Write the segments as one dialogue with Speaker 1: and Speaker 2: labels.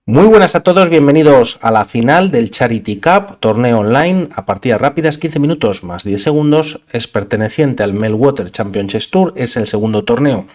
Speaker 1: Muy buenas a todos, bienvenidos a la final del Charity Cup, torneo online a partidas rápidas, 15 minutos más 10 segundos, es perteneciente al Meltwater Championship Tour, es el segundo torneo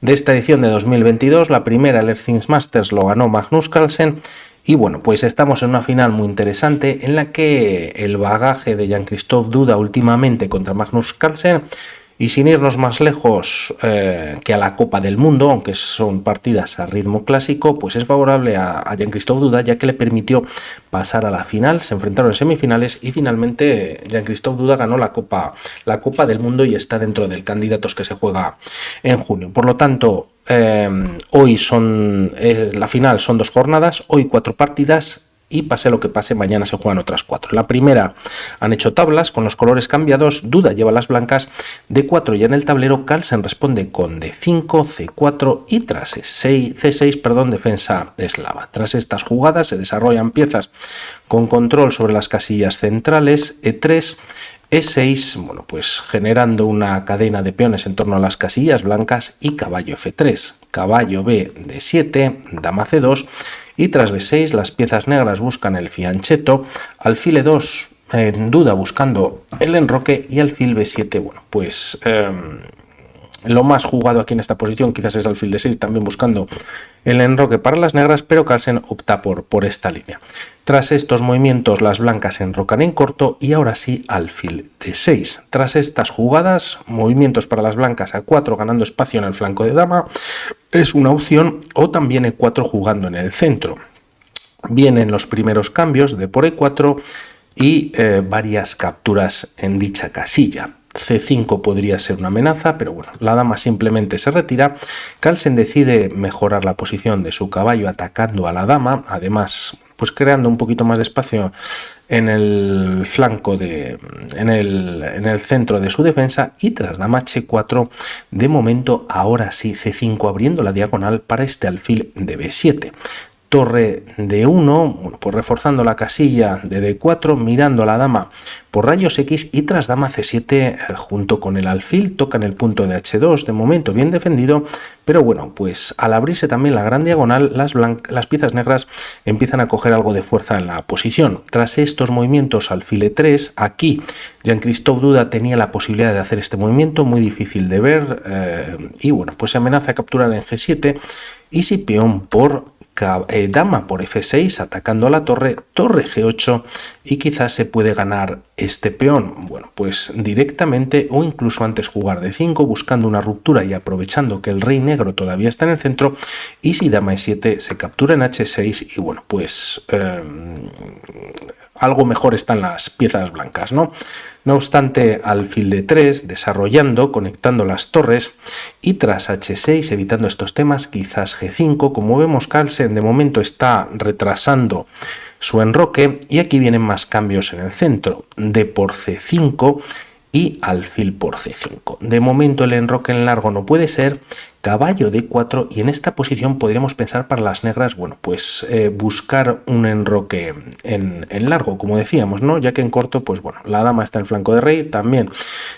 Speaker 1: de esta edición de 2022, la primera, el Earthings Masters, lo ganó Magnus Carlsen, y bueno, pues estamos en una final muy interesante en la que el bagaje de Jan-Christophe Duda últimamente contra Magnus Carlsen. Y sin irnos más lejos que a la Copa del Mundo, aunque son partidas a ritmo clásico, pues es favorable a Jan-Christophe Duda, ya que le permitió pasar a la final. Se enfrentaron en semifinales y finalmente Jan-Christophe Duda ganó la Copa del Mundo y está dentro del candidatos que se juega en junio. Por lo tanto, hoy la final son 2 jornadas, hoy 4 partidas. Y pase lo que pase, mañana se juegan otras 4. La primera han hecho tablas con los colores cambiados, Duda lleva las blancas, D4 ya en el tablero, Carlsen responde con D5, C4 y tras C6, defensa eslava. Tras estas jugadas se desarrollan piezas con control sobre las casillas centrales, E3, E6, bueno, pues generando una cadena de peones en torno a las casillas blancas y caballo F3, caballo B, D7, dama C2 y tras B6 las piezas negras buscan el fianchetto, alfil E2 en Duda buscando el enroque y alfil B7, bueno, pues lo más jugado aquí en esta posición quizás es alfil D6, también buscando el enroque para las negras, pero Carlsen opta por esta línea. Tras estos movimientos las blancas enrocan en corto y ahora sí alfil D6. Tras estas jugadas, movimientos para las blancas A4 ganando espacio en el flanco de dama es una opción, o también E4 jugando en el centro. Vienen los primeros cambios de por E4 y varias capturas en dicha casilla. C5 podría ser una amenaza, pero bueno, la dama simplemente se retira. Carlsen decide mejorar la posición de su caballo atacando a la dama, además pues creando un poquito más de espacio en el flanco en el centro de su defensa, y tras dama H4 de momento ahora sí C5 abriendo la diagonal para este alfil de B7. Torre D1, pues reforzando la casilla de D4, mirando a la dama por rayos X, y tras dama C7 junto con el alfil tocan el punto de H2, de momento bien defendido, pero bueno, pues al abrirse también la gran diagonal, las piezas negras empiezan a coger algo de fuerza en la posición. Tras estos movimientos alfil E3, aquí Jan-Christophe Duda tenía la posibilidad de hacer este movimiento, muy difícil de ver, y bueno, pues se amenaza a capturar en G7, y si peón por dama por F6 atacando a la torre, torre G8, y quizás se puede ganar este peón, bueno, pues directamente o incluso antes jugar D5 buscando una ruptura y aprovechando que el rey negro todavía está en el centro, y si dama E7 se captura en H6 y bueno, pues algo mejor están las piezas blancas, ¿no? No obstante, alfil D3, desarrollando, conectando las torres, y tras H6, evitando estos temas, quizás G5, como vemos Carlsen de momento está retrasando su enroque, y aquí vienen más cambios en el centro, D por C5 y alfil por C5. De momento el enroque en largo no puede ser, caballo D4, y en esta posición podríamos pensar para las negras, bueno, pues buscar un enroque en largo, como decíamos, ¿no? Ya que en corto, pues bueno, la dama está en el flanco de rey, también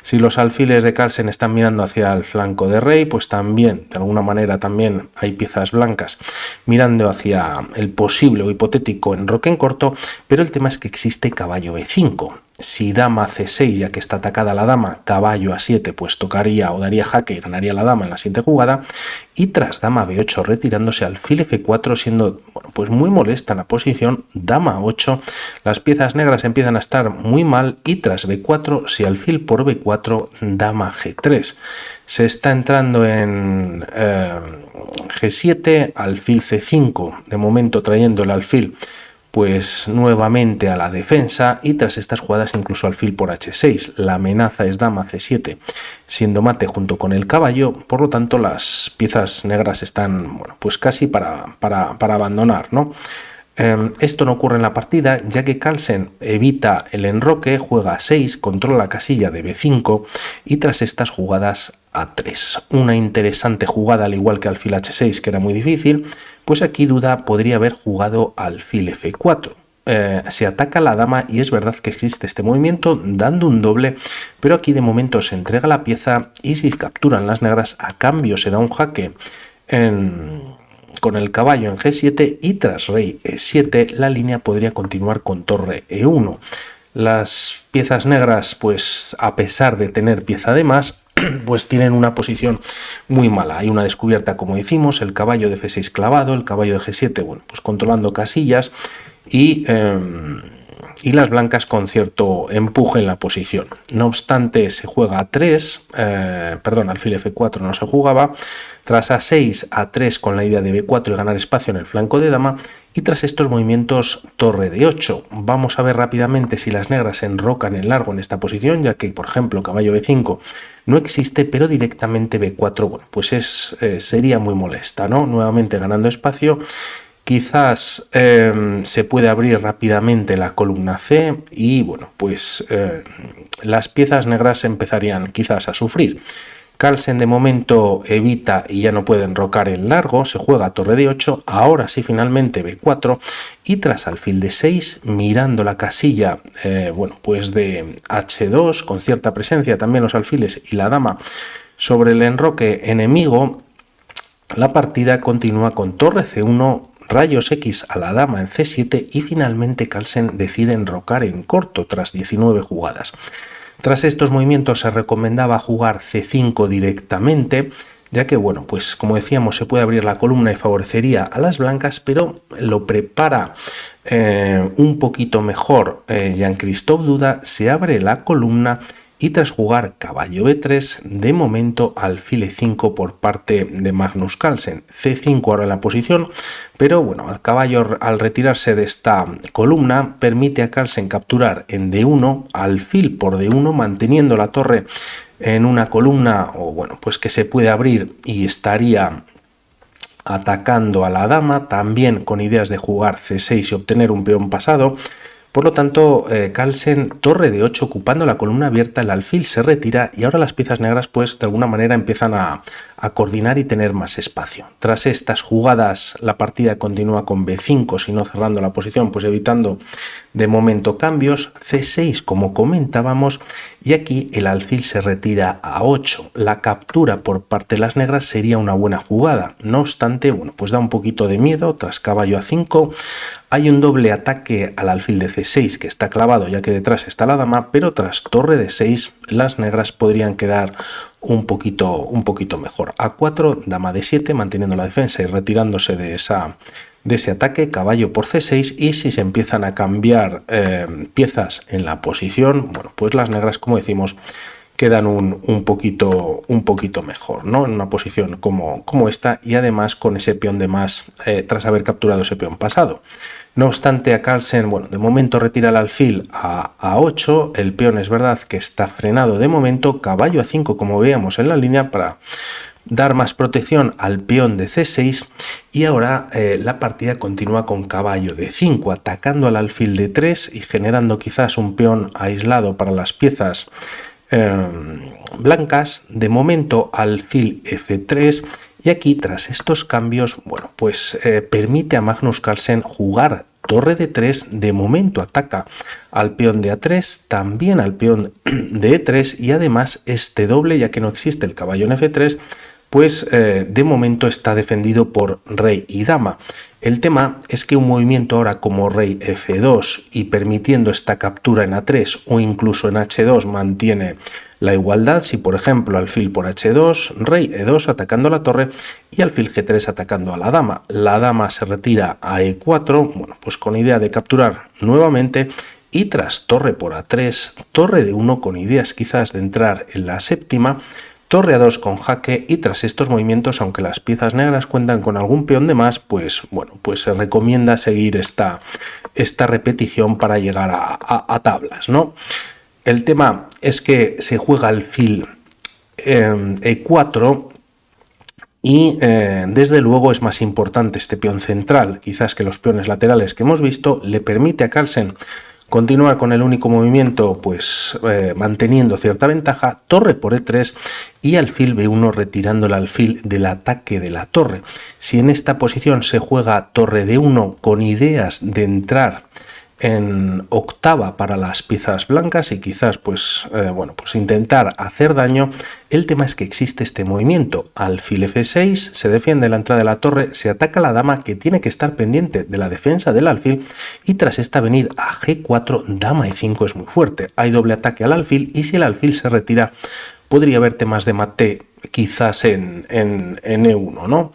Speaker 1: si los alfiles de Carlsen están mirando hacia el flanco de rey, pues también, de alguna manera, también hay piezas blancas mirando hacia el posible o hipotético enroque en corto, pero el tema es que existe caballo B5. Si dama C6, ya que está atacada la dama, caballo A7, pues tocaría o daría jaque y ganaría la dama en la siguiente jugada, y tras dama B8 retirándose alfil F4, siendo bueno, pues muy molesta la posición, dama 8, las piezas negras empiezan a estar muy mal, y tras B4, si alfil por B4, dama G3. Se está entrando en G7, alfil C5, de momento trayendo el alfil pues nuevamente a la defensa, y tras estas jugadas incluso alfil por H6. La amenaza es dama C7, siendo mate junto con el caballo, por lo tanto las piezas negras están bueno, pues casi para abandonar, ¿no? Esto no ocurre en la partida, ya que Carlsen evita el enroque, juega A6, controla la casilla de B5, y tras estas jugadas A3. Una interesante jugada, al igual que alfil H6, que era muy difícil, pues aquí Duda podría haber jugado alfil F4. Se ataca a la dama, y es verdad que existe este movimiento dando un doble, pero aquí de momento se entrega la pieza, y si capturan las negras, a cambio se da un jaque con el caballo en G7 y tras rey E7 la línea podría continuar con torre E1. Las piezas negras, pues a pesar de tener pieza de más, pues tienen una posición muy mala. Hay una descubierta, como decimos, el caballo de F6 clavado, el caballo de G7, bueno, pues controlando casillas y las blancas con cierto empuje en la posición. No obstante, se juega a3, alfil F4 no se jugaba, tras A6, A3 con la idea de B4 y ganar espacio en el flanco de dama, y tras estos movimientos torre de 8. Vamos a ver rápidamente si las negras se enrocan en largo en esta posición, ya que, por ejemplo, caballo B5 no existe, pero directamente B4, bueno, pues sería muy molesta, ¿no? Nuevamente ganando espacio. Quizás se puede abrir rápidamente la columna C y bueno, pues las piezas negras empezarían quizás a sufrir. Carlsen de momento evita y ya no puede enrocar en largo, se juega torre de 8, ahora sí finalmente B4 y tras alfil de 6 mirando la casilla pues de H2 con cierta presencia también los alfiles y la dama sobre el enroque enemigo, la partida continúa con torre C1, rayos X a la dama en C7 y finalmente Carlsen decide enrocar en corto tras 19 jugadas. Tras estos movimientos se recomendaba jugar C5 directamente, ya que bueno, pues como decíamos se puede abrir la columna y favorecería a las blancas, pero lo prepara un poquito mejor Jean-Christophe Duda, se abre la columna y tras jugar caballo B3, de momento alfil E5 por parte de Magnus Carlsen. C5 ahora en la posición, pero bueno, el caballo al retirarse de esta columna permite a Carlsen capturar en D1, alfil por D1, manteniendo la torre en una columna, o bueno, pues que se puede abrir y estaría atacando a la dama, también con ideas de jugar C6 y obtener un peón pasado. Por lo tanto, Carlsen, torre de 8 ocupando la columna abierta, el alfil se retira y ahora las piezas negras pues de alguna manera empiezan a coordinar y tener más espacio. Tras estas jugadas la partida continúa con B5, si no cerrando la posición, pues evitando de momento cambios, C6 como comentábamos y aquí el alfil se retira a 8. La captura por parte de las negras sería una buena jugada, no obstante, bueno, pues da un poquito de miedo. Tras caballo A5 hay un doble ataque al alfil de C6 que está clavado ya que detrás está la dama, pero tras torre de 6 las negras podrían quedar un poquito mejor. A4, dama de 7 manteniendo la defensa y retirándose de ese ataque, caballo por C6 y si se empiezan a cambiar piezas en la posición, bueno, pues las negras, como decimos, quedan un poquito mejor, ¿no? En una posición como esta y además con ese peón de más tras haber capturado ese peón pasado. No obstante, a Carlsen, bueno, de momento retira el alfil a 8, el peón es verdad que está frenado de momento, caballo a 5 como veíamos en la línea para dar más protección al peón de C6 y ahora la partida continúa con caballo de 5 atacando al alfil de 3 y generando quizás un peón aislado para las piezas blancas. De momento alfil F3 y aquí tras estos cambios, bueno, pues permite a Magnus Carlsen jugar torre de 3, de momento ataca al peón de A3, también al peón de E3 y además este doble, ya que no existe el caballo en F3, pues de momento está defendido por rey y dama. El tema es que un movimiento ahora como rey F2 y permitiendo esta captura en A3 o incluso en H2 mantiene la igualdad. Si por ejemplo alfil por H2, rey E2 atacando la torre y alfil G3 atacando a la dama se retira a E4, bueno, pues con idea de capturar nuevamente y tras torre por A3, torre de 1 con ideas quizás de entrar en la séptima, torre a 2 con jaque y tras estos movimientos, aunque las piezas negras cuentan con algún peón de más, pues bueno, pues se recomienda seguir esta repetición para llegar a tablas, ¿no? El tema es que se juega alfil E4 y desde luego es más importante este peón central, quizás que los peones laterales que hemos visto. Le permite a Carlsen continuar con el único movimiento, pues manteniendo cierta ventaja, torre por E3 y alfil B1 retirando el alfil del ataque de la torre. Si en esta posición se juega torre D1 con ideas de entrar en octava para las piezas blancas y quizás pues intentar hacer daño. El tema es que existe este movimiento: alfil F6, se defiende la entrada de la torre, se ataca a la dama, que tiene que estar pendiente de la defensa del alfil, y tras esta venir a G4, dama E5 es muy fuerte. Hay doble ataque al alfil y si el alfil se retira podría haber temas de mate quizás en E1, ¿no?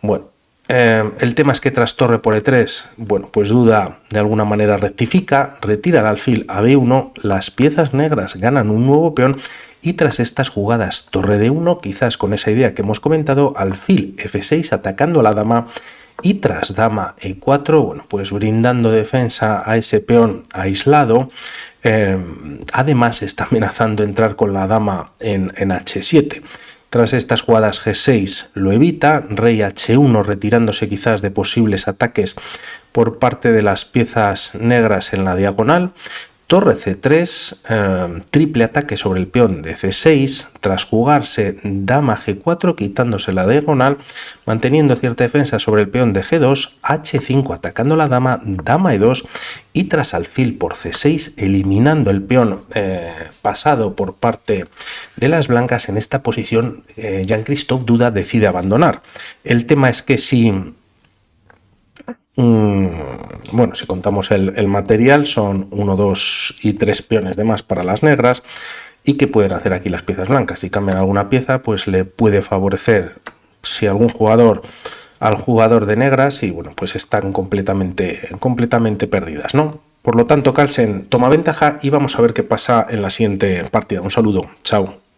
Speaker 1: Bueno, el tema es que tras torre por E3, pues duda de alguna manera rectifica, retira el alfil a B1, las piezas negras ganan un nuevo peón y tras estas jugadas torre D1, quizás con esa idea que hemos comentado, alfil F6 atacando a la dama y tras dama E4, pues brindando defensa a ese peón aislado. Además está amenazando entrar con la dama en H7. Tras estas jugadas G6 lo evita, rey H1 retirándose quizás de posibles ataques por parte de las piezas negras en la diagonal, torre C3, triple ataque sobre el peón de C6, tras jugarse dama G4 quitándose la diagonal, manteniendo cierta defensa sobre el peón de G2, H5 atacando la dama, dama E2 y tras alfil por C6 eliminando el peón pasado por parte de las blancas. En esta posición Jean-Christophe Duda decide abandonar. El tema es que si contamos el material, son 1, 2 y 3 peones de más para las negras. ¿Y qué pueden hacer aquí las piezas blancas? Si cambian alguna pieza, pues le puede favorecer si algún jugador al jugador de negras y pues están completamente perdidas, ¿no? Por lo tanto, Carlsen toma ventaja y vamos a ver qué pasa en la siguiente partida. Un saludo, chao.